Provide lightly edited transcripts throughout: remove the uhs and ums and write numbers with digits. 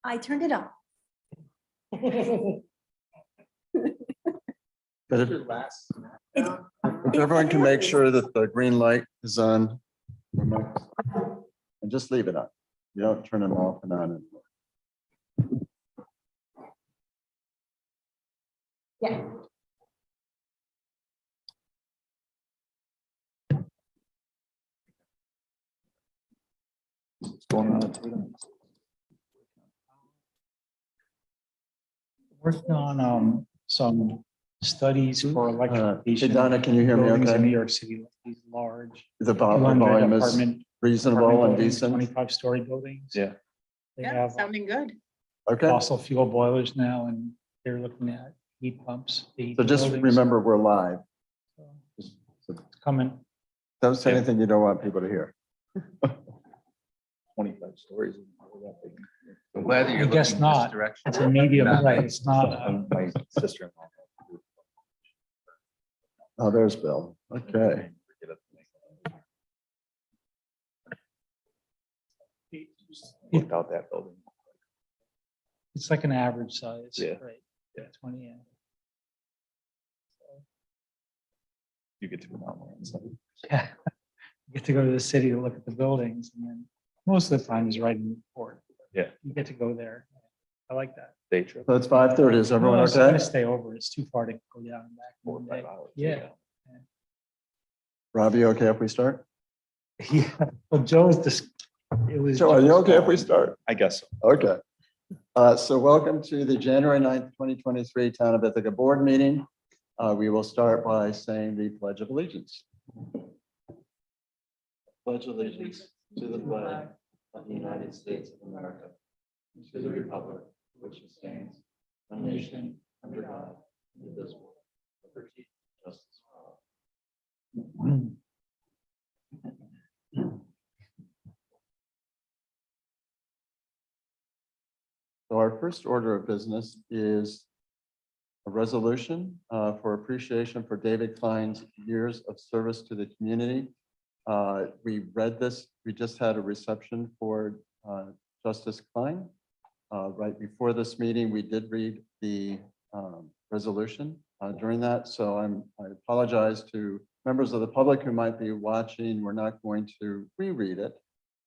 I turned it on. But if everyone can make sure that the green light is on, and just leave it on. You don't turn them off and on. Yeah. What's going on? Working on some studies for electrification. Hey, Donna, can you hear me buildings in okay? New York City, like these large The 200 volume is apartment reasonable and buildings, decent. 25-story buildings. Yeah. They Yeah, have sounding good. Okay, fossil fuel boilers now, and they're looking at heat pumps. to heat so the just buildings. remember we're live. So Just- it's coming. Don't say anything you don't want people to hear. 25 stories. I'm glad that I you're guess looking in this not. direction. It's a medium, Not right? my- It's not. My sister-in-law. Oh, there's Bill. Okay. Looked out that building. It's like an average size. Yeah. Right. Yeah. 20. Yeah. You get to go down there and stuff. Yeah. You get to go to the city to look at the buildings, and then most of the time is right in the port. Yeah. You get to go there. I like that. Day trip. So it's 5:30. Is everyone No, so I'm okay? gonna stay over. It's too far to go down and back. 4 or one 5 day. hours. Yeah. Robbie, okay if we start? Yeah. Well, Joe's just, it was. Joe, are you okay if we start? I guess so. Okay. So welcome to the January 9th, 2023 Town of Ithaca Board Meeting. We will start by saying the Pledge of Allegiance. Pledge allegiance to the flag of the United States of America, and to the republic which stands one nation under God, indivisible, with liberty and justice for all. So our first order of business is a resolution for appreciation for David Klein's years of service to the community. We read this, we just had a reception for Justice Klein. Right before this meeting, we did read the resolution during that. So I apologize to members of the public who might be watching. We're not going to reread it,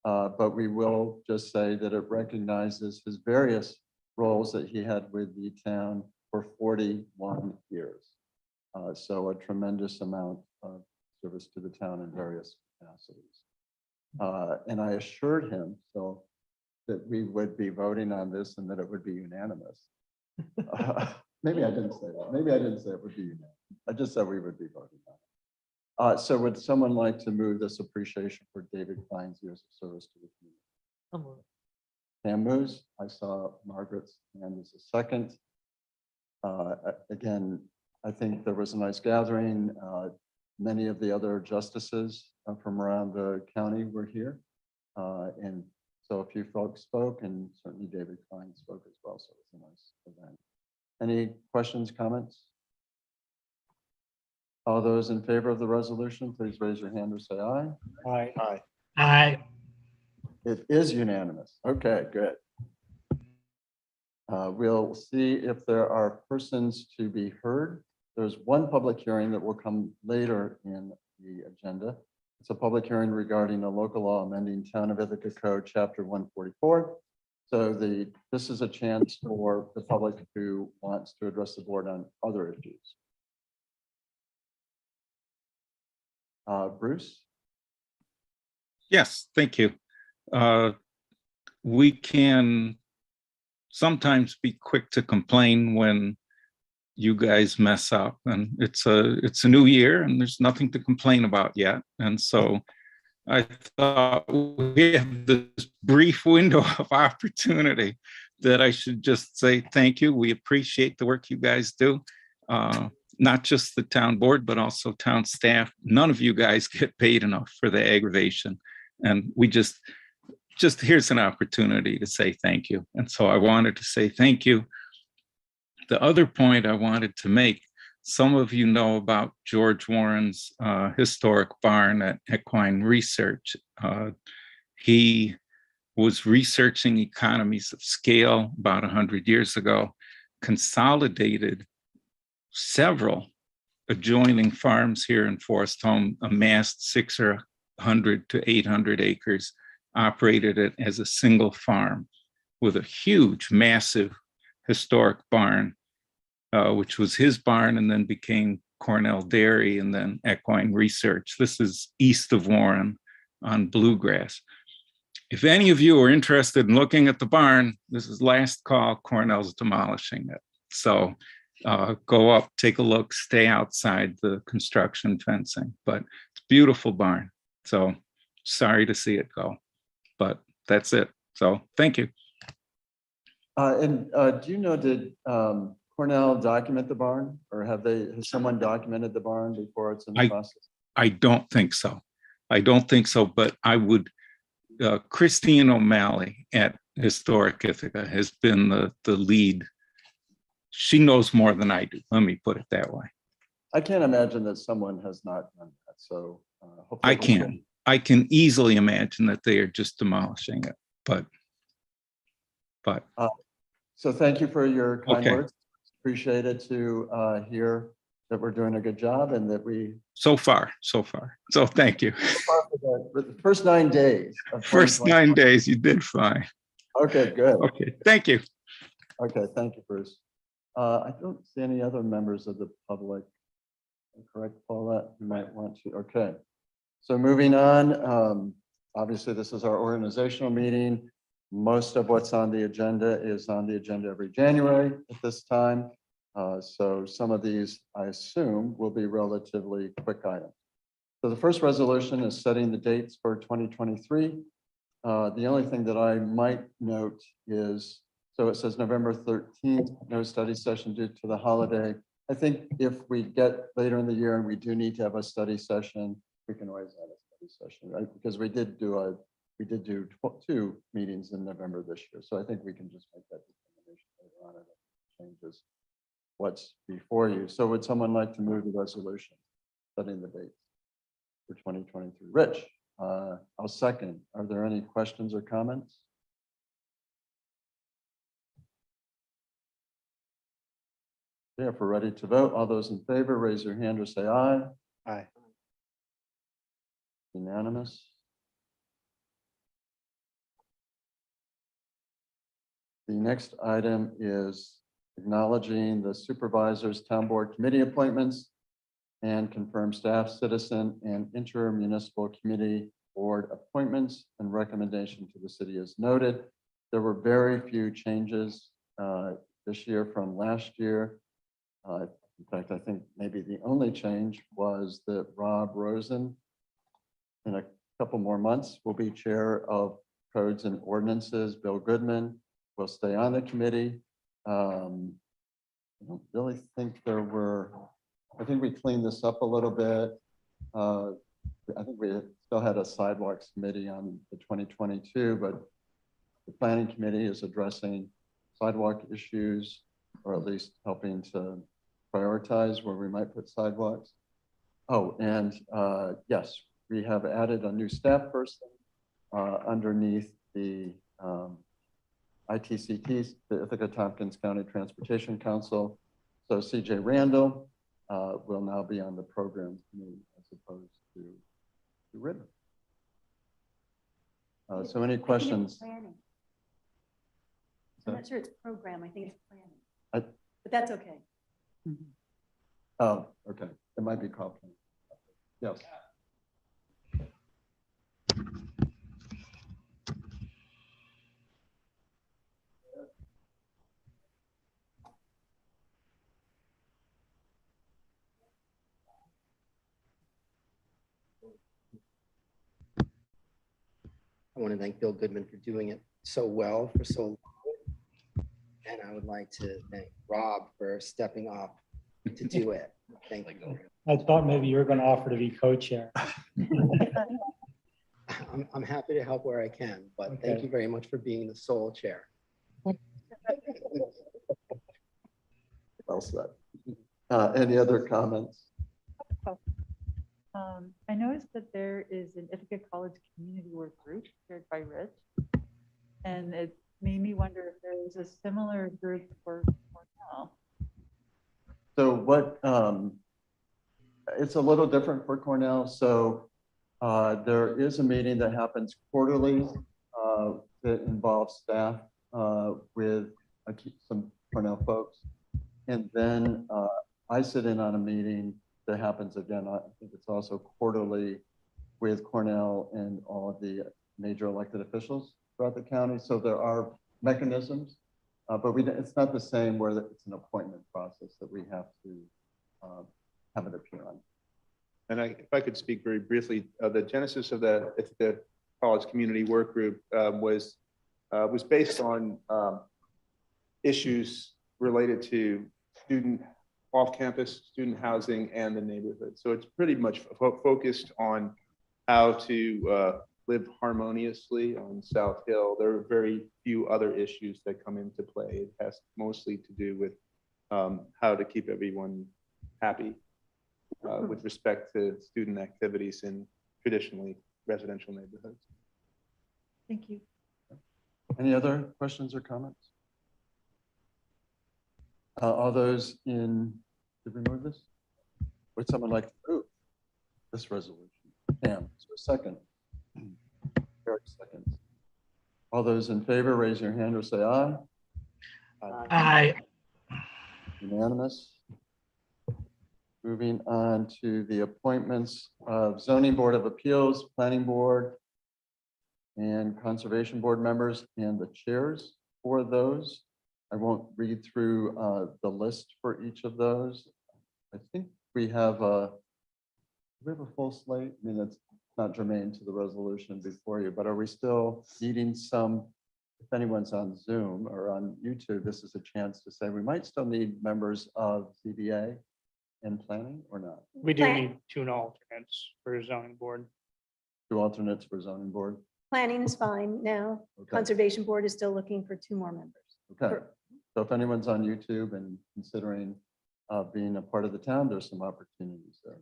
but we will just say that it recognizes his various roles that he had with the town for 41 years. So a tremendous amount of service to the town in various capacities. And I assured him so that we would be voting on this and that it would be unanimous. Maybe I didn't say that. Maybe I didn't say it would be unanimous. I just said we would be voting on it. So would someone like to move this appreciation for David Klein's years of service to the community? Pam moves. I saw Margaret's hand as a second. Again, I think there was a nice gathering. Many of the other justices from around the county were here. And so a few folks spoke, and certainly David Klein spoke as well. So it was a nice event. Any questions, comments? All those in favor of the resolution, please raise your hand or say aye. Aye. Aye. Aye. It is unanimous. Okay, good. We'll see if there are persons to be heard. There's one public hearing that will come later in the agenda. It's a public hearing regarding a local law amending Town of Ithaca Code, Chapter 144. So this is a chance for the public who wants to address the board on other issues. Bruce? Yes, thank you. We can sometimes be quick to complain when you guys mess up, and it's a new year and there's nothing to complain about yet. And so I thought we have this brief window of opportunity that I should just say thank you. We appreciate the work you guys do. Not just the town board, but also town staff. None of you guys get paid enough for the aggravation. And we just here's an opportunity to say thank you. And so I wanted to say thank you. The other point I wanted to make, some of you know about George Warren's historic barn at Equine Research. He was researching economies of scale about 100 years ago, consolidated several adjoining farms here in Forest Home, amassed 600 to 800 acres, operated it as a single farm with a huge, massive historic barn, which was his barn and then became Cornell Dairy and then Equine Research. This is east of Warren on Bluegrass. If any of you are interested in looking at the barn, this is last call. Cornell's demolishing it. So go up, take a look, stay outside the construction fencing, but it's a beautiful barn. So sorry to see it go, but that's it. So thank you. Do you know, did Cornell document the barn, or has someone documented the barn before it's in the process? I don't think so. I don't think so, but I would, Christine O'Malley at Historic Ithaca has been the lead. She knows more than I do. Let me put it that way. I can't imagine that someone has not done that. So hopefully I can easily imagine that they are just demolishing it, but. So thank you for your kind Okay. words. Appreciate it to hear that we're doing a good job and that we. So far. So thank you. For the first 9 days. First 9 days, you did fine. Okay, good. Okay, thank you. Okay, thank you, Bruce. I don't see any other members of the public. Correct, Paulette? You might want to. Okay. So moving on, obviously this is our organizational meeting. Most of what's on the agenda is on the agenda every January at this time. So some of these, I assume, will be relatively quick items. So the first resolution is setting the dates for 2023. The only thing that I might note is, so it says November 13th, no study session due to the holiday. I think if we get later in the year and we do need to have a study session, we can always have a study session, right? Because we did do 2 meetings in November this year. So I think we can just make that determination later on. It changes what's before you. So would someone like to move the resolution setting the dates for 2023? Rich, I'll second. Are there any questions or comments? Yeah, if we're ready to vote, all those in favor, raise your hand or say aye. Aye. Unanimous. The next item is acknowledging the supervisors, town board committee appointments and confirm staff, citizen, and intermunicipal committee board appointments and recommendation to the city is noted. There were very few changes this year from last year. In fact, I think maybe the only change was that Rob Rosen, in a couple more months, will be chair of Codes and Ordinances. Bill Goodman will stay on the committee. I don't really think there were, I think we cleaned this up a little bit. I think we still had a sidewalks committee on the 2022, but the planning committee is addressing sidewalk issues, or at least helping to prioritize where we might put sidewalks. Oh, and yes, we have added a new staff person underneath the ITCT, the Ithaca Tompkins County Transportation Council. So CJ Randall will now be on the program committee as opposed to Ritter. So any questions? Planning. I'm not sure it's program. I think it's planning. I- But that's okay. Oh, okay. It might be called. Yes. I want to thank Bill Goodman for doing it so well for so long. And I would like to thank Rob for stepping up to do it. Thank you. I thought maybe you were going to offer to be co-chair. I'm happy to help where I can, but thank Okay. you very much for being the sole chair. Well said. Any other comments? I noticed that there is an Ithaca College community work group chaired by Rich. There's a similar group for Cornell. So what, it's a little different for Cornell. So there is a meeting that happens quarterly that involves staff with some Cornell folks. And then I sit in on a meeting that happens again, I think it's also quarterly with Cornell and all of the major elected officials throughout the county. So there are mechanisms, but it's not the same where it's an appointment process that we have to have it appear on. And if I could speak very briefly, the genesis of the college community work group was based on issues related to off-campus student housing and the neighborhood. So it's pretty much focused on how to live harmoniously on South Hill. There are very few other issues that come into play. It has mostly to do with how to keep everyone happy with respect to student activities in traditionally residential neighborhoods. Thank you. Any other questions or comments? All those in, did we move this? Would someone like to move this resolution? Pam, is there a second? Eric seconds. All those in favor, raise your hand or say aye. Aye. Unanimous. Moving on to the appointments of Zoning Board of Appeals, Planning Board, and Conservation Board members and the chairs for those. I won't read through the list for each of those. I think we have a full slate. I mean, it's not germane to the resolution before you, but are we still needing some, if anyone's on Zoom or on YouTube, this is a chance to say we might still need members of ZBA and planning or not? We do Plan- need two alternates for zoning board. 2 alternates for zoning board. Planning is fine now. Okay. Conservation Board is still looking for 2 more members. Okay. So if anyone's on YouTube and considering being a part of the town, there's some opportunities there.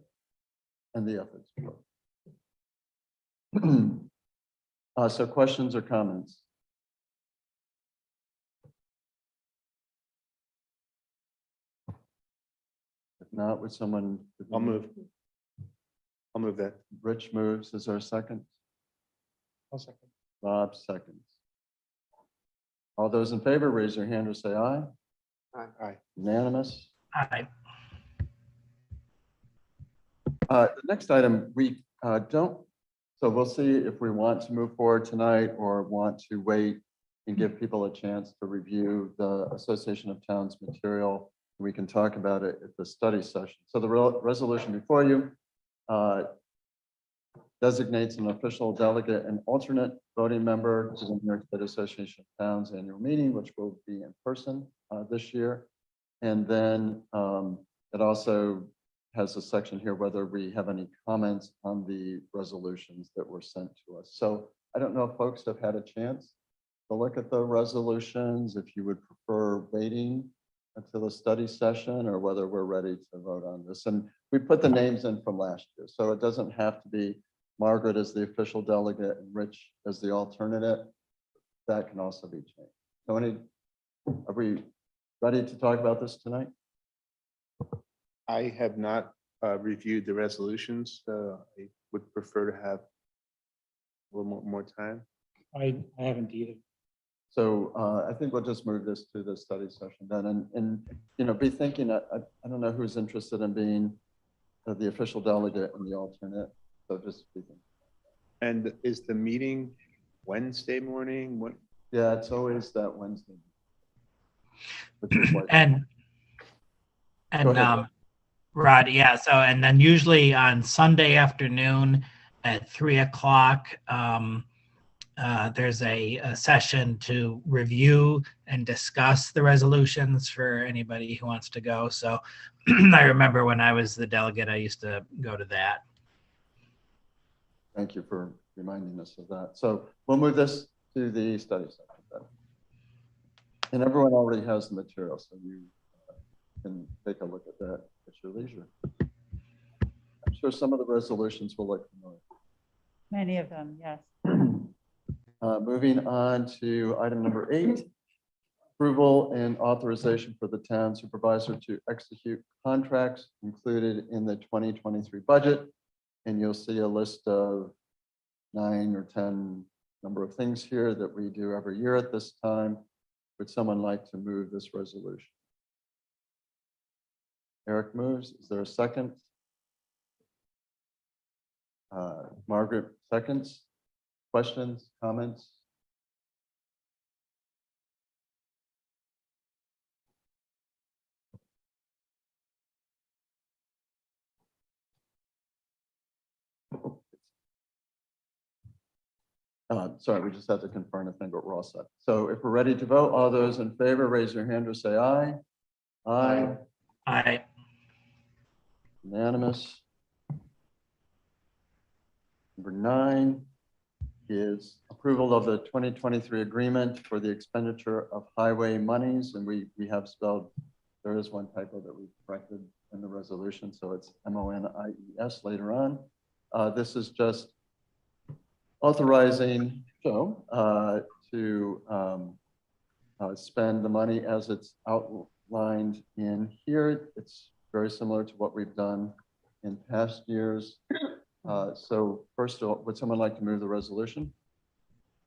And the ethics board. So questions or comments? If not, would someone? I'll move that. Rich moves. Is there a second? I'll second. Rob seconds. All those in favor, raise your hand or say aye. Aye. Unanimous. Aye. The next item, we don't, so we'll see if we want to move forward tonight or want to wait and give people a chance to review the Association of Towns material. We can talk about it at the study session. So the resolution before you designates an official delegate and alternate voting member to the New York State Association of Towns annual meeting, which will be in person this year. And then it also has a section here whether we have any comments on the resolutions that were sent to us. So I don't know if folks have had a chance to look at the resolutions, if you would prefer waiting until the study session or whether we're ready to vote on this. And we put the names in from last year, so it doesn't have to be Margaret as the official delegate and Rich as the alternate. That can also be changed. So are we ready to talk about this tonight? I have not reviewed the resolutions. I would prefer to have a little more time. I haven't either. So I think we'll just move this to the study session then, and you know, be thinking. I don't know who's interested in being the official delegate and the alternate. So just be thinking. And is the meeting Wednesday morning? What? Yeah, it's always that Wednesday. Which is like, And Go ahead. Rod, yeah. So and then usually on Sunday afternoon at 3:00, there's a session to review and discuss the resolutions for anybody who wants to go. So I remember when I was the delegate, I used to go to that. Thank you for reminding us of that. So we'll move this to the study session then. And everyone already has the material, so you can take a look at that at your leisure. I'm sure some of the resolutions will look familiar. Many of them, yes. Moving on to item number 8, approval and authorization for the town supervisor to execute contracts included in the 2023 budget. And you'll see a list of 9 or 10 number of things here that we do every year at this time. Would someone like to move this resolution? Eric moves. Is there a second? Margaret seconds. Questions, comments? Sorry, we just have to confirm a thing what Ross said. So if we're ready to vote, all those in favor, raise your hand or say aye. Aye. I, Unanimous. Number 9 is approval of the 2023 agreement for the expenditure of highway monies. And we have spelled, there is one typo that we corrected in the resolution. So it's MONIES later on. This is just authorizing Joe to spend the money as it's outlined in here. It's very similar to what we've done in past years. So first of all, would someone like to move the resolution?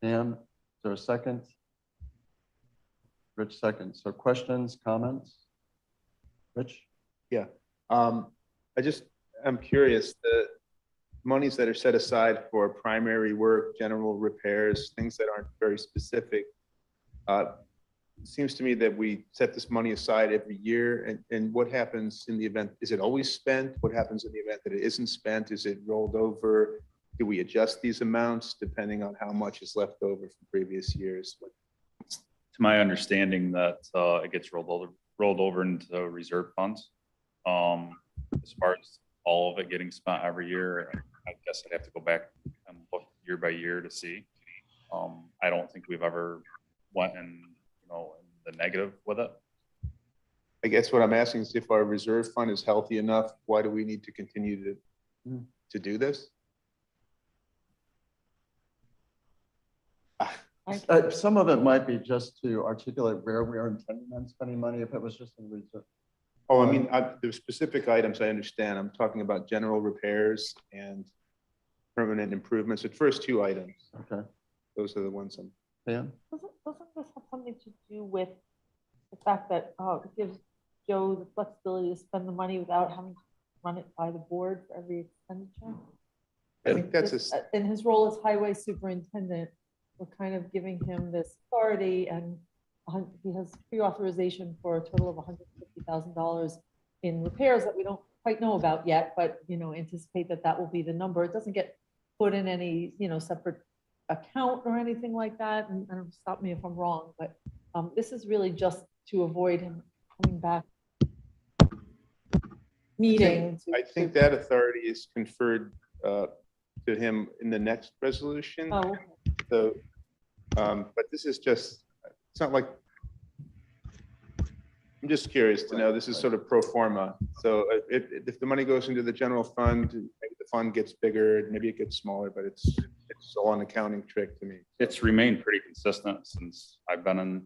Pam, is there a second? Rich second. So questions, comments? Rich? Yeah. I'm curious, the monies that are set aside for primary work, general repairs, things that aren't very specific. It seems to me that we set this money aside every year, and what happens in the event? Is it always spent? What happens in the event that it isn't spent? Is it rolled over? Do we adjust these amounts depending on how much is left over from previous years? To my understanding that it gets rolled over into reserve funds. As far as all of it getting spent every year, I guess I'd have to go back and look year by year to see. I don't think we've ever went in the negative with it. I guess what I'm asking is if our reserve fund is healthy enough, why do we need to continue to do this? Some of it might be just to articulate where we are intending on spending money if it was just in reserve. Oh, I mean, the specific items I understand. I'm talking about general repairs and permanent improvements. The first 2 items. Okay. Those are the ones I'm. Pam? Doesn't this have something to do with the fact that it gives Joe the flexibility to spend the money without having to run it by the board for every expenditure? I think that's In his role as highway superintendent, we're kind of giving him this authority, and he has pre-authorization for a total of $150,000 in repairs that we don't quite know about yet, but anticipate that will be the number. It doesn't get put in any separate account or anything like that. And stop me if I'm wrong, but this is really just to avoid him coming back meeting. I think that authority is conferred to him in the next resolution. Oh, So, but this is just, it's not like, I'm just curious to know, this is sort of pro forma. So if the money goes into the general fund, maybe the fund gets bigger, maybe it gets smaller, but it's all an accounting trick to me. It's remained pretty consistent since I've been in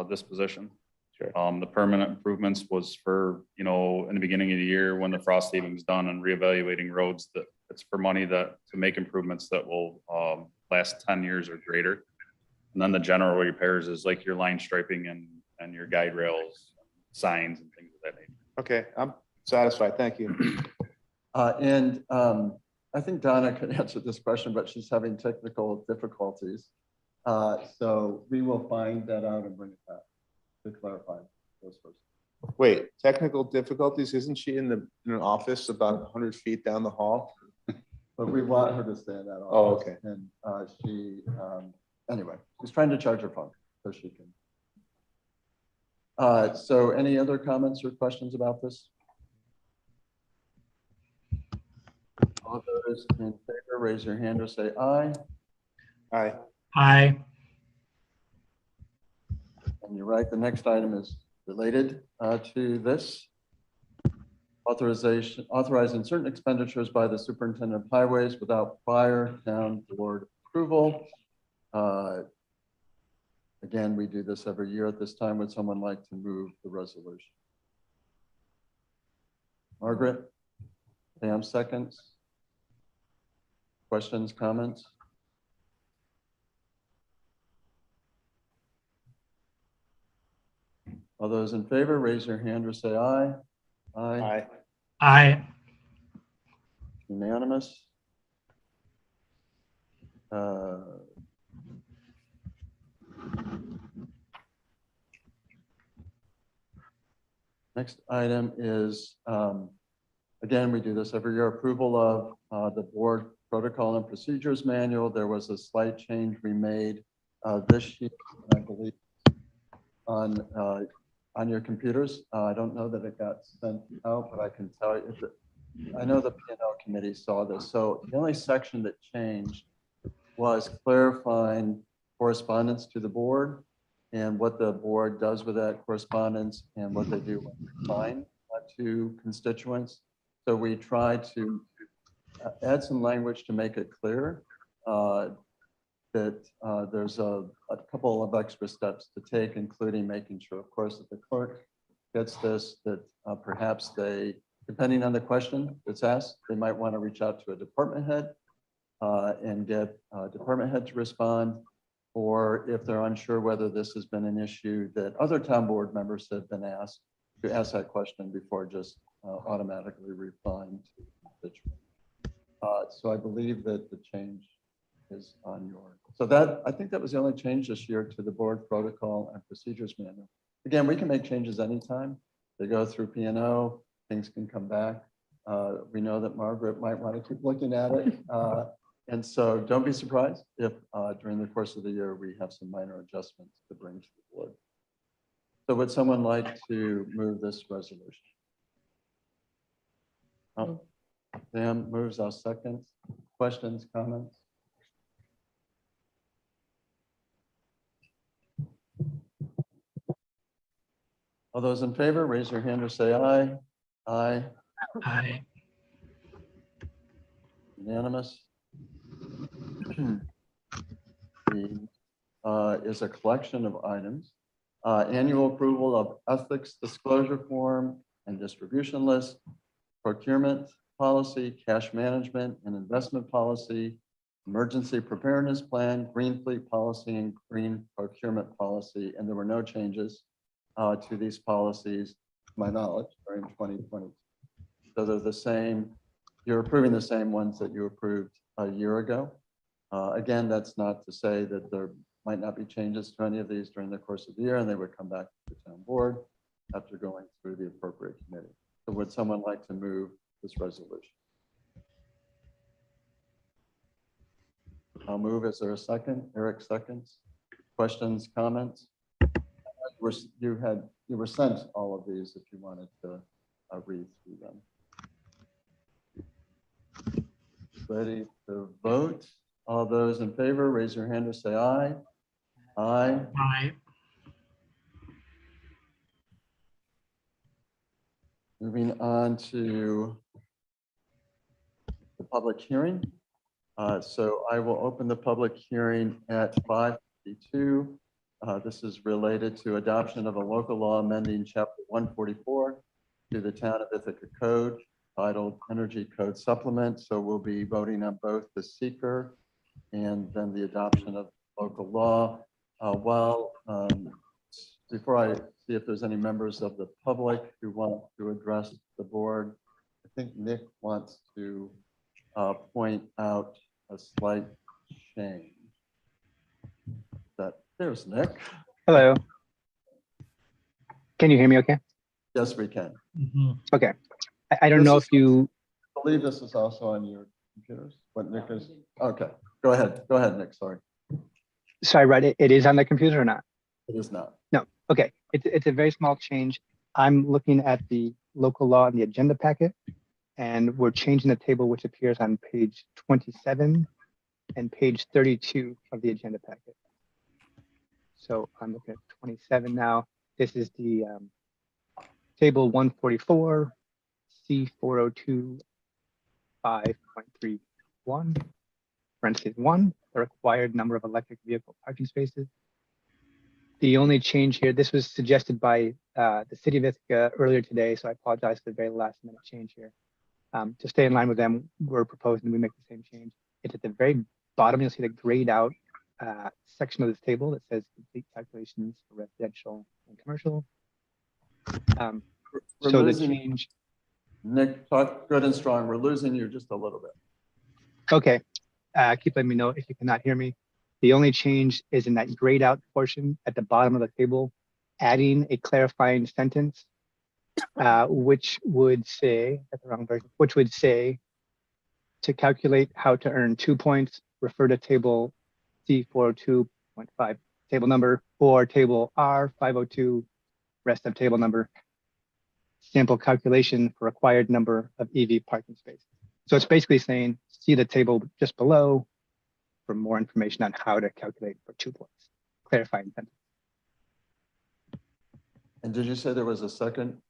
this position. Sure. The permanent improvements was for, in the beginning of the year when the frost saving's done and reevaluating roads, that it's for money to make improvements that will last 10 years or greater. And then the general repairs is like your line striping and your guide rails, signs and things of that nature. Okay, I'm satisfied. Thank you. I think Donna could answer this question, but she's having technical difficulties. So we will find that out and bring it back to clarify those first. Wait, technical difficulties? Isn't she in an office about 100 feet down the hall? But we want her to stay in that office. Oh, okay. And anyway, she's trying to charge her phone so she can. So any other comments or questions about this? All those in favor, raise your hand or say aye. Aye. I, And you're right, the next item is related to this. Authorizing certain expenditures by the superintendent of highways without prior town board approval. Again, we do this every year at this time. Would someone like to move the resolution? Margaret? Pam seconds. Questions, comments? All those in favor, raise your hand or say aye. Aye. Aye. Unanimous. Next item is, again, we do this every year, approval of the board protocol and procedures manual. There was a slight change we made this year, I believe, on your computers. I don't know that it got sent out, but I can tell you that I know the P&L committee saw this. So the only section that changed was clarifying correspondence to the board and what the board does with that correspondence and what they do when they find to constituents. So we try to add some language to make it clear that there's a couple of extra steps to take, including making sure, of course, that the clerk gets this, that perhaps they, depending on the question that's asked, they might want to reach out to a department head and get a department head to respond. Or if they're unsure whether this has been an issue, that other town board members have been asked to ask that question before just automatically replying to the constituent. So I believe that the change is on your, so that, I think that was the only change this year to the board protocol and procedures manual. Again, we can make changes anytime. They go through P&O, things can come back. We know that Margaret might want to keep looking at it. And so don't be surprised if during the course of the year, we have some minor adjustments to bring to the board. So would someone like to move this resolution? Oh, Sam moves, our second. Questions, comments? All those in favor, raise your hand or say aye. Aye. Aye. Unanimous. Is a collection of items. Annual approval of ethics disclosure form and distribution list, procurement policy, cash management and investment policy, emergency preparedness plan, green fleet policy, and green procurement policy. And there were no changes to these policies, to my knowledge, during 2020. So they're the same. You're approving the same ones that you approved a year ago. Again, that's not to say that there might not be changes to any of these during the course of the year, and they would come back to the town board after going through the appropriate committee. So would someone like to move this resolution? I'll move. Is there a second? Eric seconds. Questions, comments? You were sent all of these if you wanted to read through them. Ready to vote? All those in favor, raise your hand or say aye. Aye. Aye. Moving on to the public hearing. So I will open the public hearing at 5:52. This is related to adoption of a local law amending chapter 144 to the town of Ithaca Code titled Energy Code Supplement. So we'll be voting on both the seeker and then the adoption of local law. Before I see if there's any members of the public who want to address the board, I think Nick wants to point out a slight change. There's Nick. Hello. Can you hear me okay? Yes, we can. Mhm. Okay. I don't know if you, I believe this is also on your computers. What Nick is? Okay, go ahead. Go ahead, Nick. Sorry. sorry, right, it is on the computer or not? It is not. No, okay. It's a very small change. I'm looking at the local law in the agenda packet, and we're changing the table which appears on page 27 and page 32 of the agenda packet. So I'm looking at 27 now. This is the table 144, C402, 5.31, parentheses 1, the required number of electric vehicle parking spaces. The only change here, this was suggested by the city of Ithaca earlier today, so I apologize for the very last minute change here. To stay in line with them, we're proposing we make the same change. It's at the very bottom, you'll see the grayed out section of this table that says complete calculations for residential and commercial. We're So the losing- change, Nick, talk good and strong. We're losing you just a little bit. okay, keep letting me know if you cannot hear me. The only change is in that grayed out portion at the bottom of the table, adding a clarifying sentence, which would say, that's the wrong version, which would say, to calculate how to earn 2 points, refer to table C402.5, table number, or table R502, rest of table number, sample calculation for required number of EV parking spaces. So it's basically saying, see the table just below for more information on how to calculate for 2 points, clarifying sentence. And did you say there was a second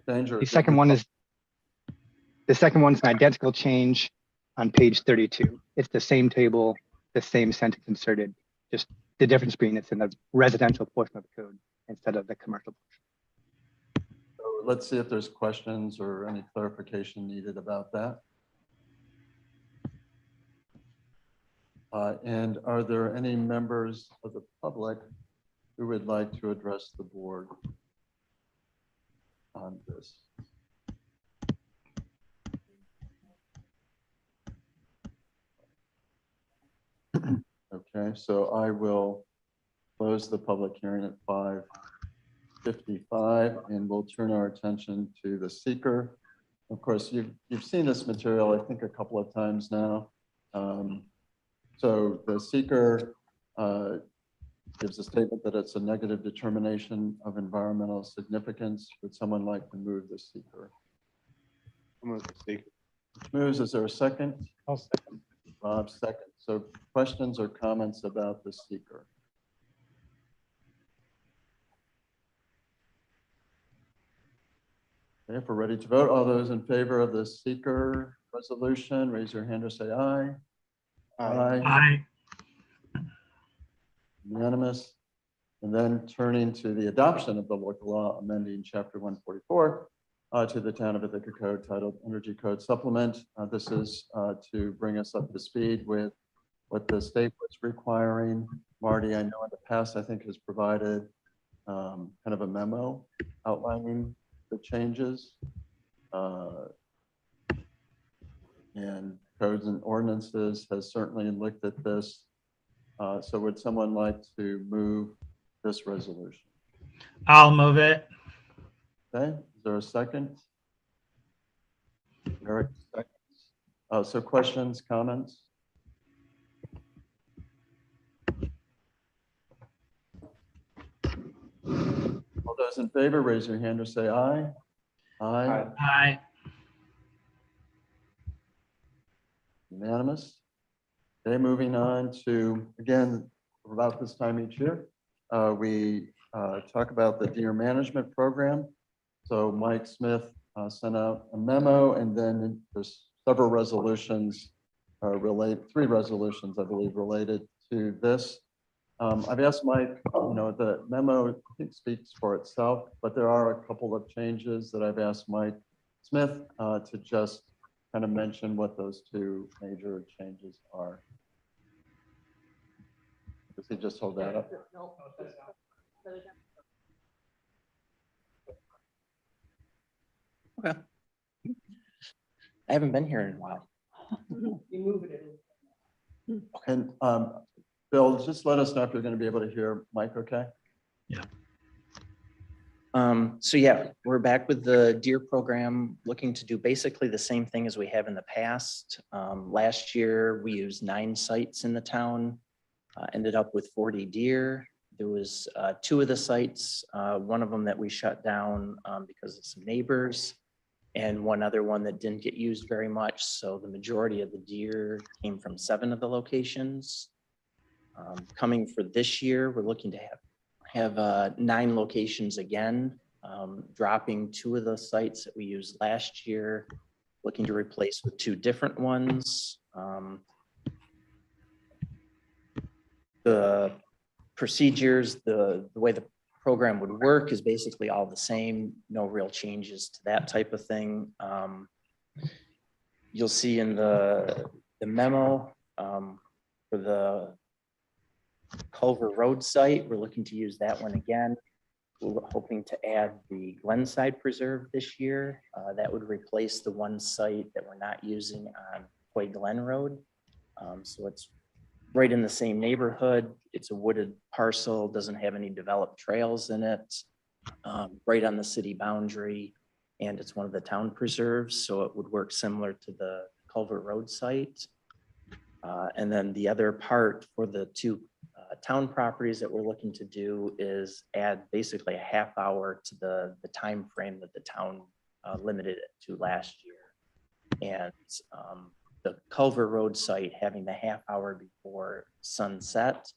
change? Or The second one's an identical change on page 32. It's the same table, the same sentence inserted, just the difference being it's in the residential portion of the code instead of the commercial portion. So let's see if there's questions or any clarification needed about that. And are there any members of the public who would like to address the board on this? Okay, so I will close the public hearing at 5:55, and we'll turn our attention to the seeker. Of course, you've seen this material, I think, a couple of times now. So the seeker gives a statement that it's a negative determination of environmental significance. Would someone like to move the seeker? I'm with the speaker. Moves, is there a second? I'll second. Rob, second. So questions or comments about the seeker? Okay, if we're ready to vote, all those in favor of the seeker resolution, raise your hand or say aye. Aye. Unanimous. And then turning to the adoption of the local law amending chapter 144 to the Town of Ithaca Code titled Energy Code Supplement. This is to bring us up to speed with what the state was requiring. Marty, I know in the past, I think, has provided kind of a memo outlining the changes and codes and ordinances has certainly looked at this. So would someone like to move this resolution? I'll move it. Okay, is there a second? Eric, seconds. So questions, comments? All those in favor, raise your hand or say aye. Aye. Aye. Unanimous. Okay, moving on to, again, about this time each year, we talk about the deer management program. So Mike Smith sent out a memo, and then there's several resolutions three resolutions, I believe, related to this. I've asked Mike, the memo, I think, speaks for itself, but there are a couple of changes that I've asked Mike Smith to just kind of mention what those two major changes are. Does he just hold that up? Okay. I haven't been here in a while. And Bill, just let us know if you're going to be able to hear Mike, okay? So yeah, we're back with the deer program, looking to do basically the same thing as we have in the past. Last year, we used 9 sites in the town, ended up with 40 deer. There was 2 of the sites, one of them that we shut down because of some neighbors, and one other one that didn't get used very much. So the majority of the deer came from 7 of the locations. Coming for this year, we're looking to have 9 locations again, dropping 2 of the sites that we used last year, looking to replace with 2 different ones. The procedures, the way the program would work is basically all the same, no real changes to that type of thing. You'll see in the memo for the Culver Road site, we're looking to use that one again. We're hoping to add the Glenside Preserve this year. That would replace the one site that we're not using on Hoy Glen Road. So it's right in the same neighborhood. It's a wooded parcel, doesn't have any developed trails in it, right on the city boundary. And it's one of the town preserves, so it would work similar to the Culver Road site. And then the other part for the two town properties that we're looking to do is add basically a half hour to the time frame that the town limited it to last year. And the Culver Road site having the half hour before sunset.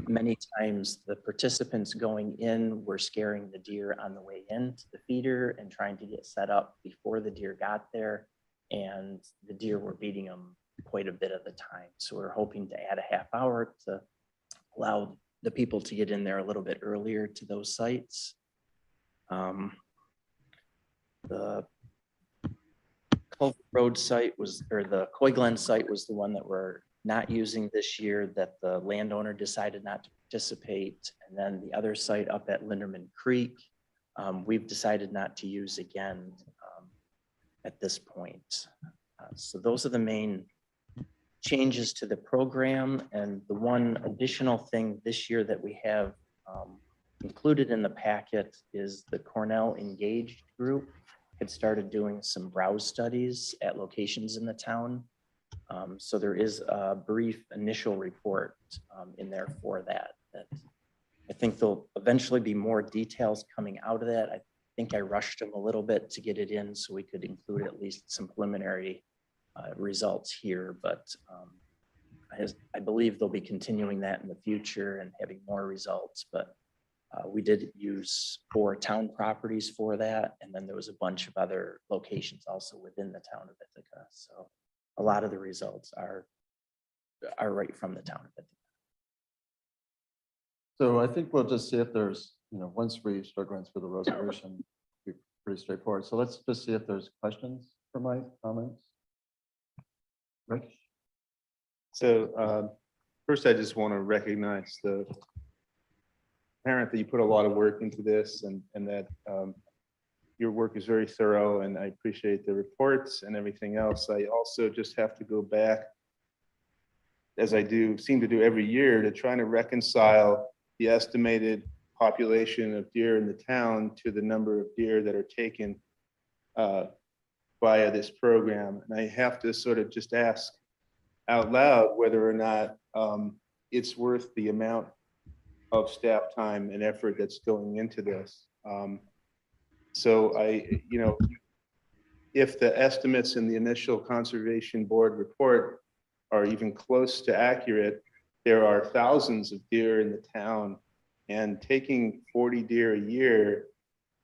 Many times the participants going in were scaring the deer on the way into the feeder and trying to get set up before the deer got there. And the deer were beating them quite a bit of the time. So we're hoping to add a half hour to allow the people to get in there a little bit earlier to those sites. The Culver Road site was, or the Coy Glen site was the one that we're not using this year, that the landowner decided not to participate. And then the other site up at Linderman Creek, we've decided not to use again at this point. So those are the main changes to the program. And the one additional thing this year that we have included in the packet is the Cornell Engaged group had started doing some browse studies at locations in the town. So there is a brief initial report in there for that. I think there'll eventually be more details coming out of that. I think I rushed them a little bit to get it in so we could include at least some preliminary results here, but I believe they'll be continuing that in the future and having more results. But we did use 4 town properties for that, and then there was a bunch of other locations also within the town of Ithaca. So a lot of the results are right from the town of Ithaca. So I think we'll just see if there's, once we start going through the resolution, it'll be pretty straightforward. So let's just see if there's questions for my comments. Rich? So first, I just want to recognize the parent that you put a lot of work into this, and that your work is very thorough, and I appreciate the reports and everything else. I also just have to go back, as I seem to do every year, to trying to reconcile the estimated population of deer in the town to the number of deer that are taken via this program. And I have to sort of just ask out loud whether or not it's worth the amount of staff time and effort that's going into this. So if the estimates in the initial Conservation Board report are even close to accurate, there are thousands of deer in the town, and taking 40 deer a year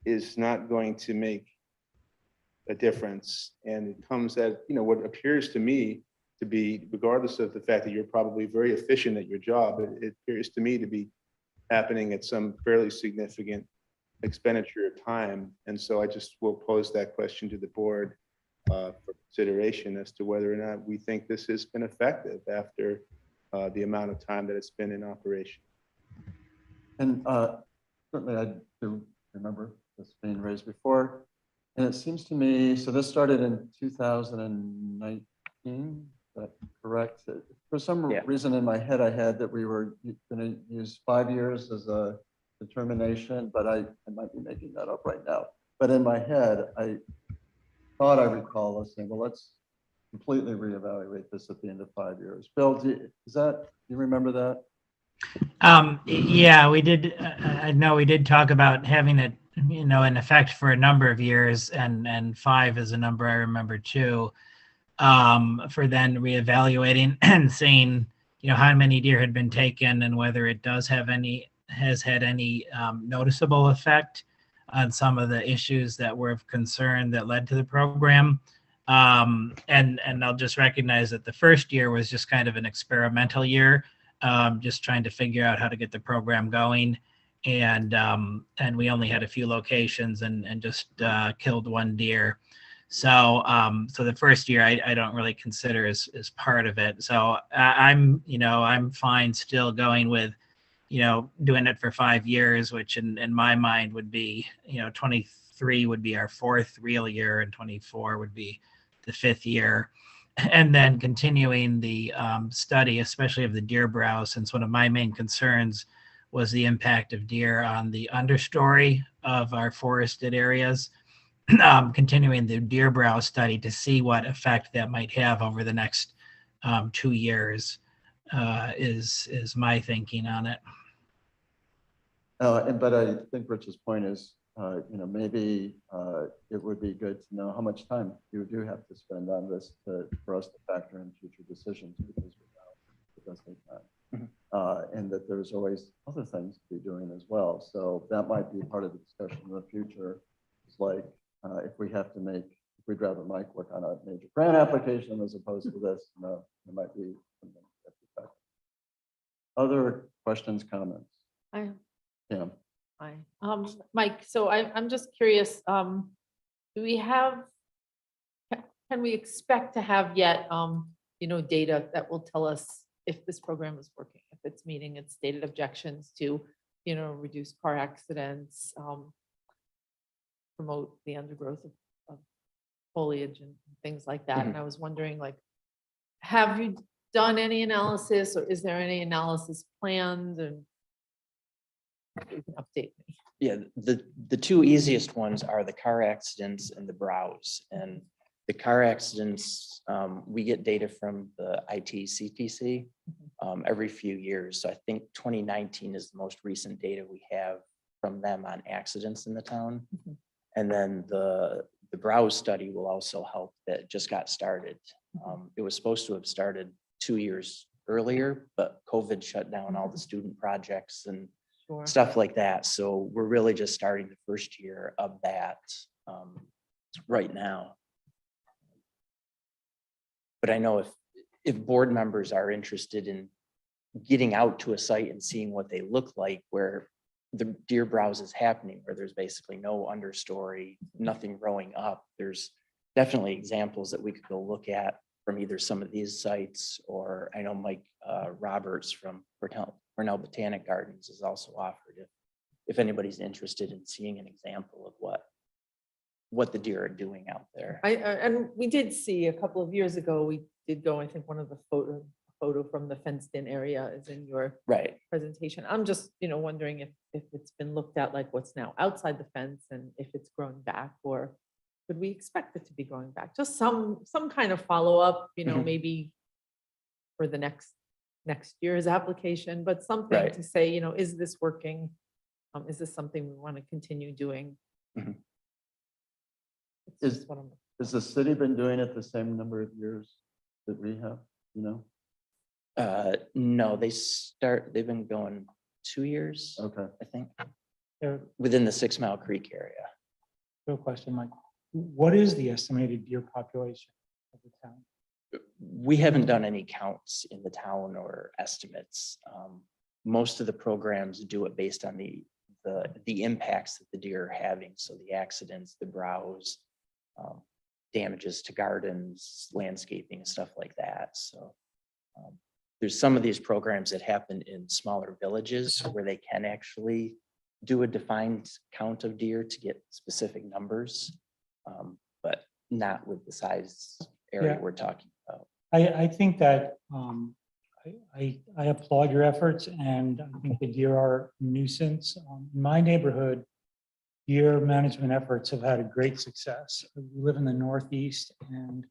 is not going to make a difference. And it comes at, what appears to me to be, regardless of the fact that you're probably very efficient at your job, it appears to me to be happening at some fairly significant expenditure of time. And so I just will pose that question to the board for consideration as to whether or not we think this has been effective after the amount of time that it's been in operation. And certainly I do remember this being raised before. And it seems to me, so this started in 2019, is that correct? For some reason in my head, I had that we were going to use 5 years as a determination, but I might be making that up right now. But in my head, I thought I recall us saying, well, let's completely reevaluate this at the end of 5 years. Bill, do you remember that? Yeah, we did. I know we did talk about having it, in effect for a number of years, and 5 is a number I remember too. For then reevaluating and seeing, how many deer had been taken and whether it has had any noticeable effect on some of the issues that were of concern that led to the program. And I'll just recognize that the first year was just kind of an experimental year. just trying to figure out how to get the program going. And we only had a few locations and just killed one deer. So so the first year I don't really consider as part of it. So I'm fine still going with, doing it for 5 years, which in my mind would be, 23 would be our 4th real year and 24 would be the 5th year. And then continuing the study, especially of the deer browse, since one of my main concerns was the impact of deer on the understory of our forested areas. Continuing the deer browse study to see what effect that might have over the next 2 years is my thinking on it. But I think Rich's point is, maybe it would be good to know how much time you do have to spend on this for us to factor in future decisions, because we know it does take time. And that there's always other things to be doing as well. So that might be part of the discussion in the future. It's like, if we'd rather Mike work on a major grant application as opposed to this, it might be something that's other questions, comments? Yeah. Hi, Mike, so I'm just curious, do we have, can we expect to have yet, data that will tell us if this program is working, if it's meeting its stated objections to, reduce car accidents, promote the undergrowth of foliage and things like that? And I was wondering, like, have you done any analysis, or is there any analysis planned? And you can update me. Yeah, the two easiest ones are the car accidents and the browse. And the car accidents, we get data from the ITCTC every few years. So I think 2019 is the most recent data we have from them on accidents in the town. And then the browse study will also help, that just got started. It was supposed to have started 2 years earlier, but COVID shut down all the student projects and stuff like that. So we're really just starting the first year of that right now. But I know if board members are interested in getting out to a site and seeing what they look like, where the deer browse is happening, where there's basically no understory, nothing growing up, there's definitely examples that we could go look at from either some of these sites, or I know Mike Roberts from Cornell Botanic Gardens has also offered if anybody's interested in seeing an example of what the deer are doing out there. And we did see a couple of years ago, we did go, I think one of the photo from the fenced in area is in your presentation. I'm just, wondering if it's been looked at, like what's now outside the fence, and if it's grown back, or could we expect it to be growing back? Just some kind of follow-up, maybe for the next year's application, but something to say, is this working? Is this something we want to continue doing? Has the city been doing it the same number of years that we have, No, they've been going 2 years. Okay. I think within the 6 Mile Creek area. Real question, Mike. What is the estimated deer population of the town? We haven't done any counts in the town or estimates. Most of the programs do it based on the impacts that the deer are having. So the accidents, the browse, damages to gardens, landscaping, stuff like that. So there's some of these programs that happen in smaller villages where they can actually do a defined count of deer to get specific numbers, but not with the size area we're talking about. I think that I applaud your efforts, and I think the deer are a nuisance. In my neighborhood, deer management efforts have had a great success. We live in the Northeast, and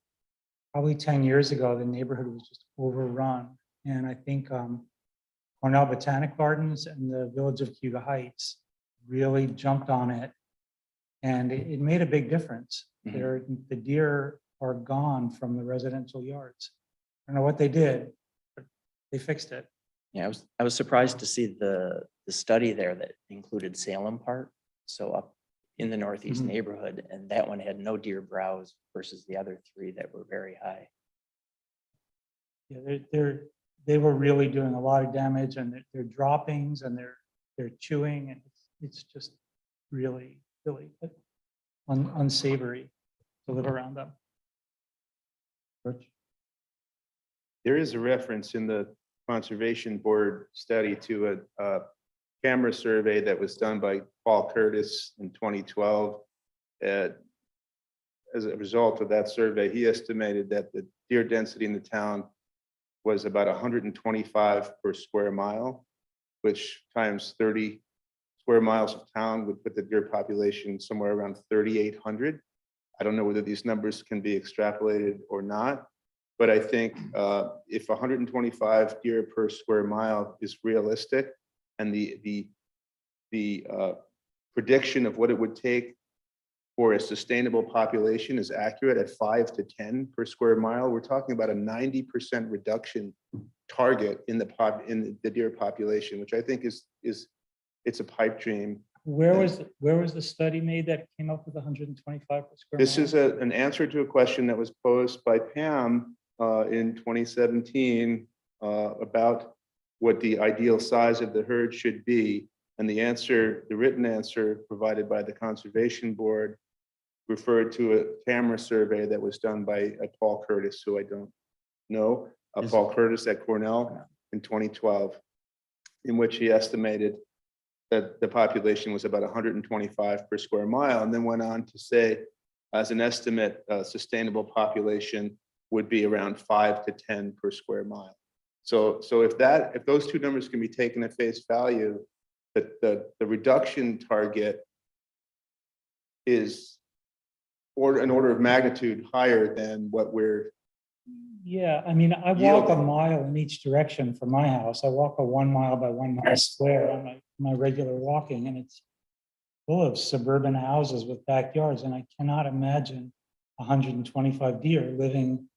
probably 10 years ago, the neighborhood was just overrun. And I think Cornell Botanic Gardens and the village of Cuba Heights really jumped on it, and it made a big difference. The deer are gone from the residential yards. I don't know what they did, but they fixed it. Yeah, I was surprised to see the study there that included Salem Park, so up in the Northeast neighborhood, and that one had no deer browse versus the other 3 that were very high. Yeah, they were really doing a lot of damage, and their droppings and their chewing, and it's just really, really unsavory to live around them. Rich? There is a reference in the Conservation Board study to a camera survey that was done by Paul Curtis in 2012. As a result of that survey, he estimated that the deer density in the town was about 125 per square mile, which times 30 square miles of town would put the deer population somewhere around 3,800. I don't know whether these numbers can be extrapolated or not, but I think if 125 deer per square mile is realistic, and the prediction of what it would take for a sustainable population is accurate at 5 to 10 per square mile, we're talking about a 90% reduction target in the deer population, which I think is it's a pipe dream. Where was the study made that came up with 125 per square This mile? is an answer to a question that was posed by Pam in 2017 about what the ideal size of the herd should be. And the answer, the written answer provided by the Conservation Board referred to a camera survey that was done by Paul Curtis, who I don't know, Paul Curtis at Cornell in 2012, in which he estimated that the population was about 125 per square mile, and then went on to say, as an estimate, sustainable population would be around 5 to 10 per square mile. So if those two numbers can be taken at face value, the reduction target is an order of magnitude higher than what we're. Yeah, I mean, I walk a mile in each direction from my house. I walk a 1 mile by 1 mile square on my regular walking, and it's full of suburban houses with backyards, and I cannot imagine 125 deer living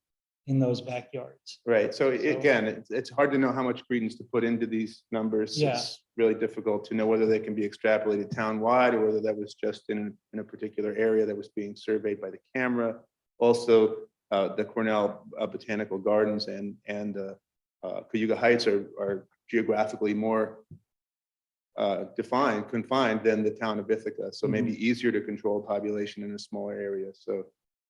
in those backyards. Right. So again, it's hard to know how much credence to put into these numbers. Yeah. It's really difficult to know whether they can be extrapolated townwide or whether that was just in a particular area that was being surveyed by the camera. Also, the Cornell Botanical Gardens and Cayuga Heights are geographically more confined than the town of Ithaca. So maybe easier to control population in a smaller area. So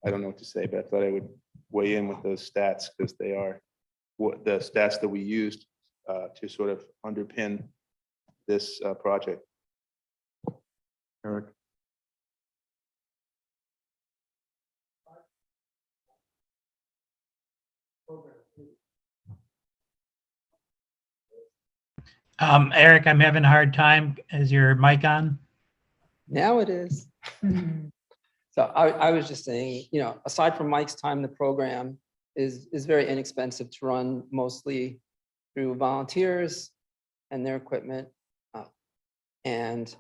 I don't know what to say, but I thought I would weigh in with those stats because they are the stats that we used to sort of underpin this project. Eric? Eric, I'm having a hard time. Is your mic on? Now it is. So I was just saying, you know, aside from Mike's time, the program is very inexpensive to run, mostly through volunteers and their equipment. And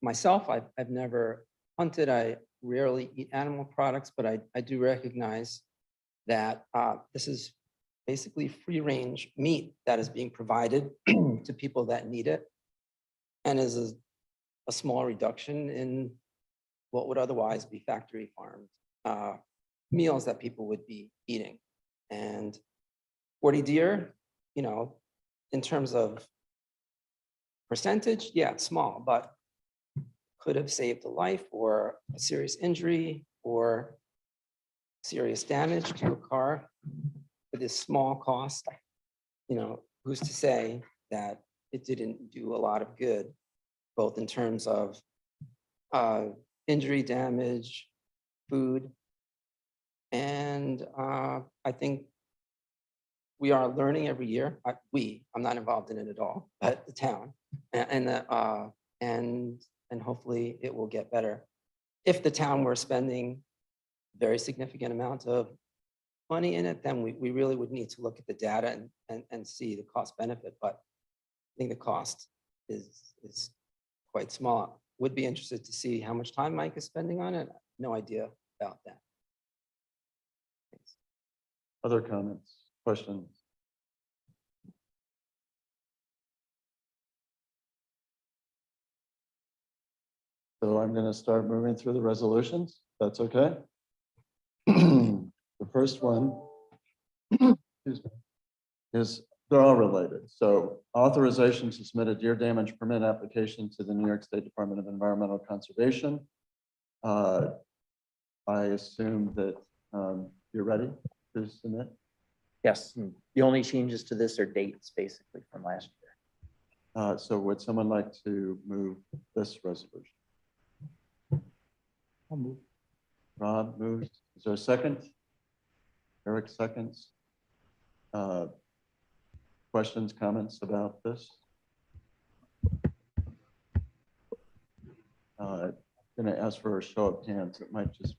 myself, I've never hunted. I rarely eat animal products, but I do recognize that this is basically free range meat that is being provided to people that need it, and is a small reduction in what would otherwise be factory farmed meals that people would be eating. And 40 deer, you know, in terms of percentage, yeah, it's small, but could have saved a life or a serious injury or serious damage to a car for this small cost. You know, who's to say that it didn't do a lot of good, both in terms of injury, damage, food. And I think we are learning every year. I'm not involved in it at all, but the town, and hopefully it will get better. If the town were spending very significant amounts of money in it, then we really would need to look at the data and see the cost benefit. But I think the cost is quite small. Would be interested to see how much time Mike is spending on it. No idea about that. Thanks. Other comments, questions? So I'm going to start moving through the resolutions. That's okay. The first one, excuse me. they're all related. So authorization to submit a deer damage permit application to the New York State Department of Environmental Conservation. I assume that you're ready to submit. Yes, the only changes to this are dates basically from last year. So would someone like to move this resolution? I'll move. Rob moves. Is there a second? Eric seconds. Questions, comments about this? I'm going to ask for a show of hands. It might just.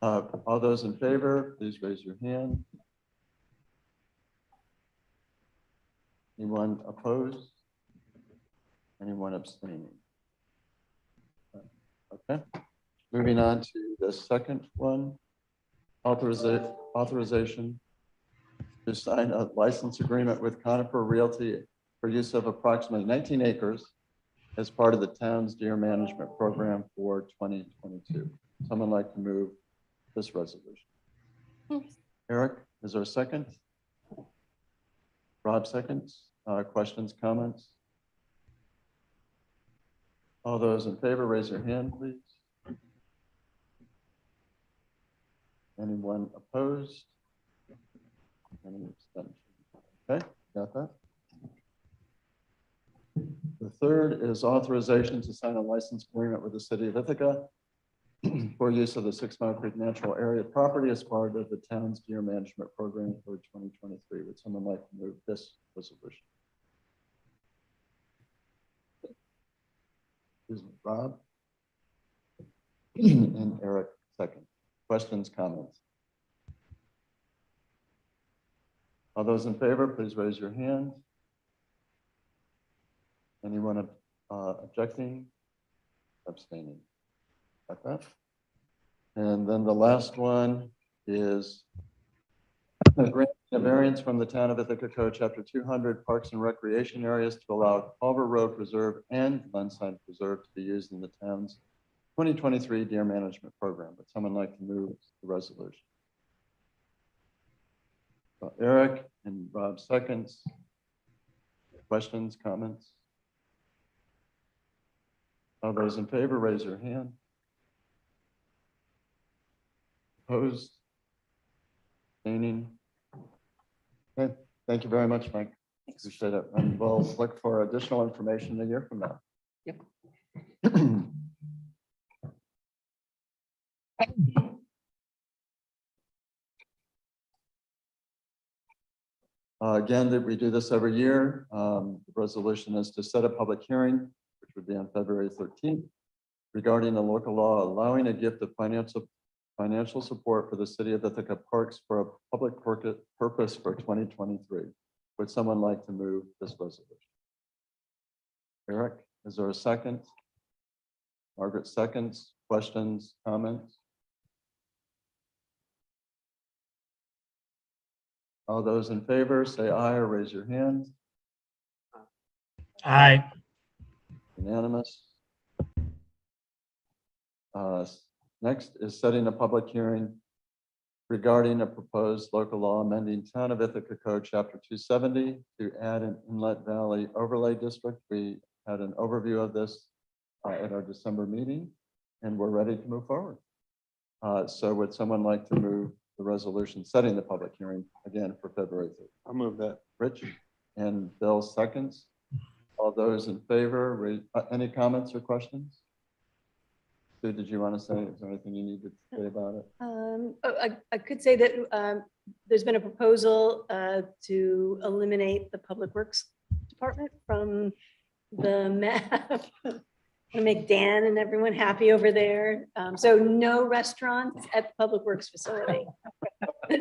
All those in favor, please raise your hand. Anyone opposed? Anyone abstaining? Okay. Moving on to the second one. Authorization to sign a license agreement with Conifer Realty for use of approximately 19 acres as part of the town's deer management program for 2022. Someone like to move this resolution? Eric, is there a second? Rob seconds. Questions, comments? All those in favor, raise your hand, please. Anyone opposed? Any abstention? Okay, got that. The third is authorization to sign a license agreement with the city of Ithaca for use of the 6 Mile Creek Natural Area property as part of the town's deer management program for 2023. Would someone like to move this resolution? Is Rob and Eric second. Questions, comments? All those in favor, please raise your hand. Anyone objecting? Abstaining? Got that? And then the last one is granting a variance from the Town of Ithaca Code, Chapter 200, Parks and Recreation Areas to allow Culver Road Preserve and Glenside Preserve to be used in the town's 2023 Deer Management Program. Would someone like to move the resolution? So Eric and Rob seconds. Questions, comments? All those in favor, raise your hand. Opposed? Abstaining? Okay, thank you very much, Mike. Appreciate it. And we'll look for additional information a year from now. Yep. Again, that we do this every year. The resolution is to set a public hearing, which would be on February 13th, regarding a local law allowing a gift of financial support for the city of Ithaca Parks for a public purpose for 2023. Would someone like to move this resolution? Eric, is there a second? Margaret seconds. Questions, comments? All those in favor, say aye or raise your hand. Aye. Unanimous. Next is setting a public hearing regarding a proposed local law amending Town of Ithaca Code, Chapter 270 to add an Inlet Valley Overlay District. We had an overview of this at our December meeting, and we're ready to move forward. So would someone like to move the resolution setting the public hearing again for February 3rd? I'll move that. Rich and Bill seconds. All those in favor, any comments or questions? Sue, did you want to say, is there anything you need to say about it? I could say that there's been a proposal to eliminate the Public Works Department from the map. To make Dan and everyone happy over there. So no restaurants at the Public Works facility. But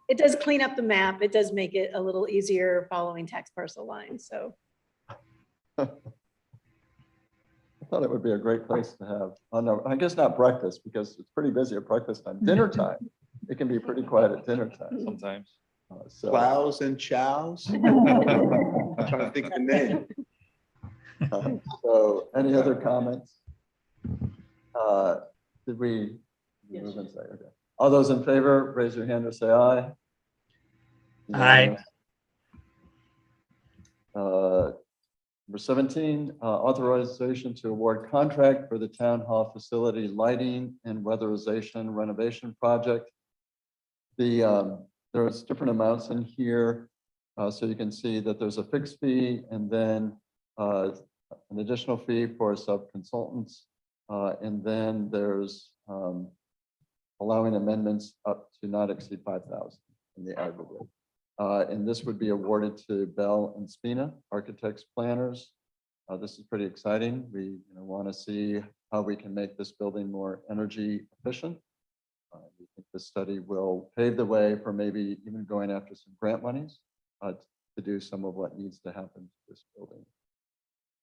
it does clean up the map. It does make it a little easier following tax parcel lines. So I thought it would be a great place to have, oh no, I guess not breakfast because it's pretty busy at breakfast time. Dinner time, it can be pretty quiet at dinner time. Sometimes. So Plows and chows. I'm trying to think of the name. so any other comments? Did we move and say, okay. All those in favor, raise your hand or say aye. Aye. Number 17, authorization to award contract for the town hall facility lighting and weatherization renovation project. There's different amounts in here. So you can see that there's a fixed fee and then an additional fee for sub-consultants. And then there's allowing amendments up to not exceed 5,000 in the aggregate. And this would be awarded to Bell and Spina, architects, planners. This is pretty exciting. We want to see how we can make this building more energy efficient. We think this study will pave the way for maybe even going after some grant monies to do some of what needs to happen to this building.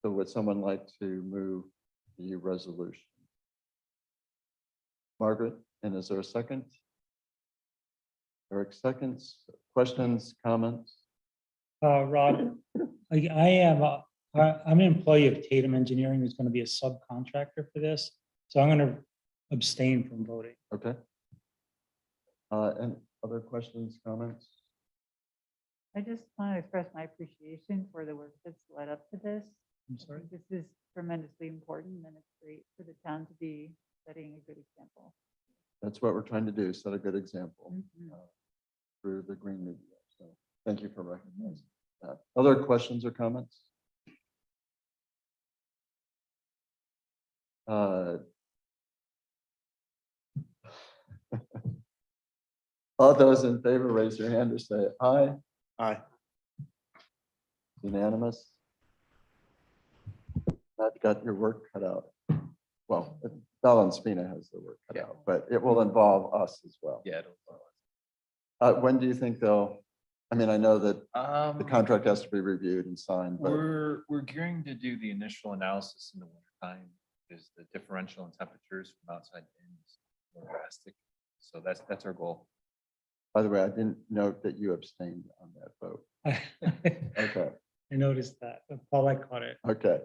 So would someone like to move the resolution? Margaret, and is there a second? Eric seconds. Questions, comments? Rod, I'm an employee of Tatum Engineering, who's going to be a subcontractor for this. So I'm going to abstain from voting. Okay. And other questions, comments? I just want to express my appreciation for the work that's led up to this. I'm sorry. This is tremendously important and it's great for the town to be setting a good example. That's what we're trying to do, set a good example Mhm. through the green media. So thank you for recognizing that. Other questions or comments? All those in favor, raise your hand or say aye. Aye. Unanimous. I've got your work cut out. Well, Bell and Spina has their work cut out, but it will involve us as well. Yeah. When do you think they'll, I mean, I know that the contract has to be reviewed and signed, but We're gearing to do the initial analysis in the winter time, because the differential in temperatures from outside in is more drastic. So that's our goal. by the way, I didn't note that you abstained on that vote. Okay, I noticed that. Paulette caught it. okay.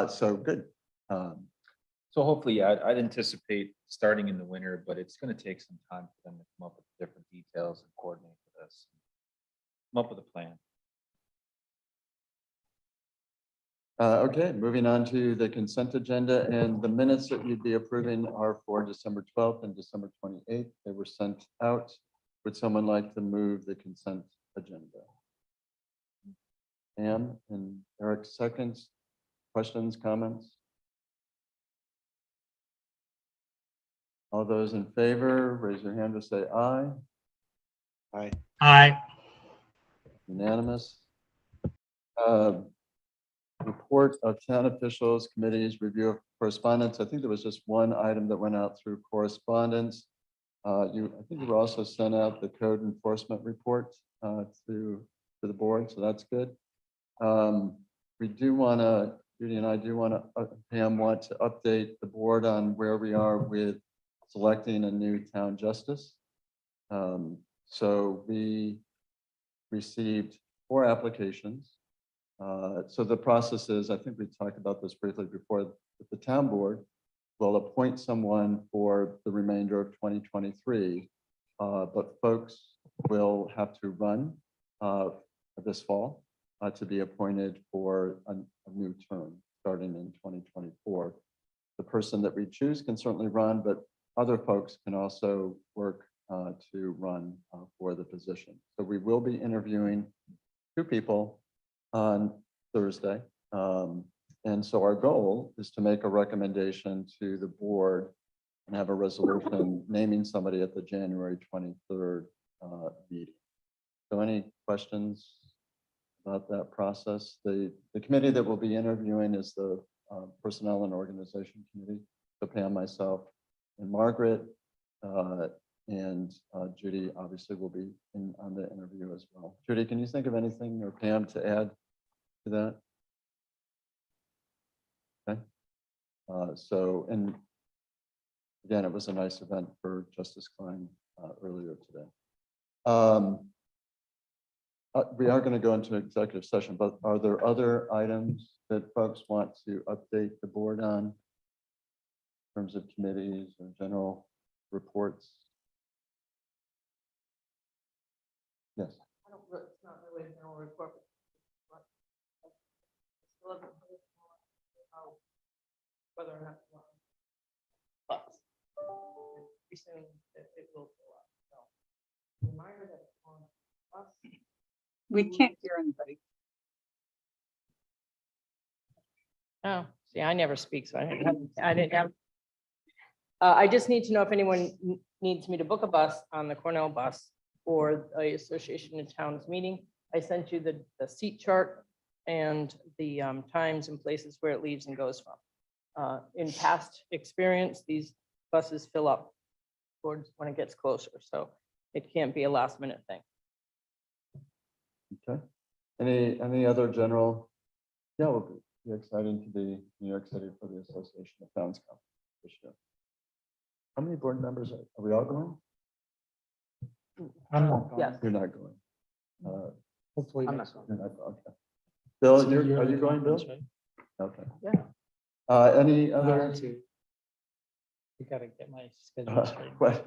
So good. So hopefully, I'd anticipate starting in the winter, but it's going to take some time for them to come up with different details and coordinate with us. Come up with a plan. Okay, moving on to the consent agenda, and the minutes that you'd be approving are for December 12th and December 28th. They were sent out. Would someone like to move the consent agenda? Pam and Eric seconds. Questions, comments? All those in favor, raise your hand to say aye. Aye. Aye. Unanimous. Report of town officials, committees, review of correspondence. I think there was just one item that went out through correspondence. I think you also sent out the code enforcement report to the board, so that's good. We do want to, Judy and I do want to, Pam, want to update the board on where we are with selecting a new town justice. So we received 4 applications. So the process is, I think we talked about this briefly before, that the town board will appoint someone for the remainder of 2023, but folks will have to run this fall to be appointed for a new term starting in 2024. The person that we choose can certainly run, but other folks can also work to run for the position. So we will be interviewing 2 people on Thursday. And so our goal is to make a recommendation to the board and have a resolution naming somebody at the January 23rd meeting. So any questions about that process? The committee that will be interviewing is the Personnel and Organization Committee. So Pam, myself, and Margaret, and Judy obviously will be on the interview as well. Judy, can you think of anything, or Pam, to add to that? Okay. So, and again, it was a nice event for Justice Klein earlier today. We are going to go into executive session, but are there other items that folks want to update the board on in terms of committees or general reports? Yes. I don't, it's not really a general report. but I still haven't heard how- Whether or not. But pretty soon it will go up, so. Reminder that it's on us. We can't hear anybody. Oh, see, I never speak, so I didn't have. I just need to know if anyone needs me to book a bus on the Cornell bus for the Association of Towns meeting. I sent you the seat chart and the times and places where it leaves and goes from. In past experience, these buses fill up towards when it gets closer, so it can't be a last minute thing. Okay. Any other general? Yeah, we'll be excited to be in New York City for the Association of Towns Conference this year. How many board members are we all going? I'm not going. Yes. You're not going. Hopefully I'm next not one. You're not, okay. Bill, It's a are yearly you going, Bill? conference, right? Okay. Yeah. Any other You gotta get my schedule straight.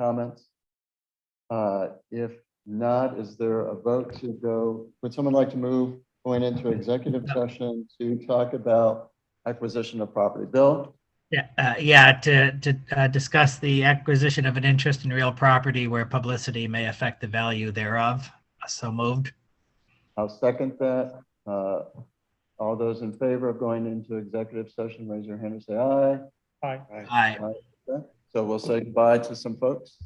comments? If not, is there a vote to go? Would someone like to move going into executive session to talk about acquisition of property? Bill? Yeah, to discuss the acquisition of an interest in real property where publicity may affect the value thereof. So moved. I'll second that. All those in favor of going into executive session, raise your hand and say aye. Bye. Aye. Okay. So we'll say goodbye to some folks.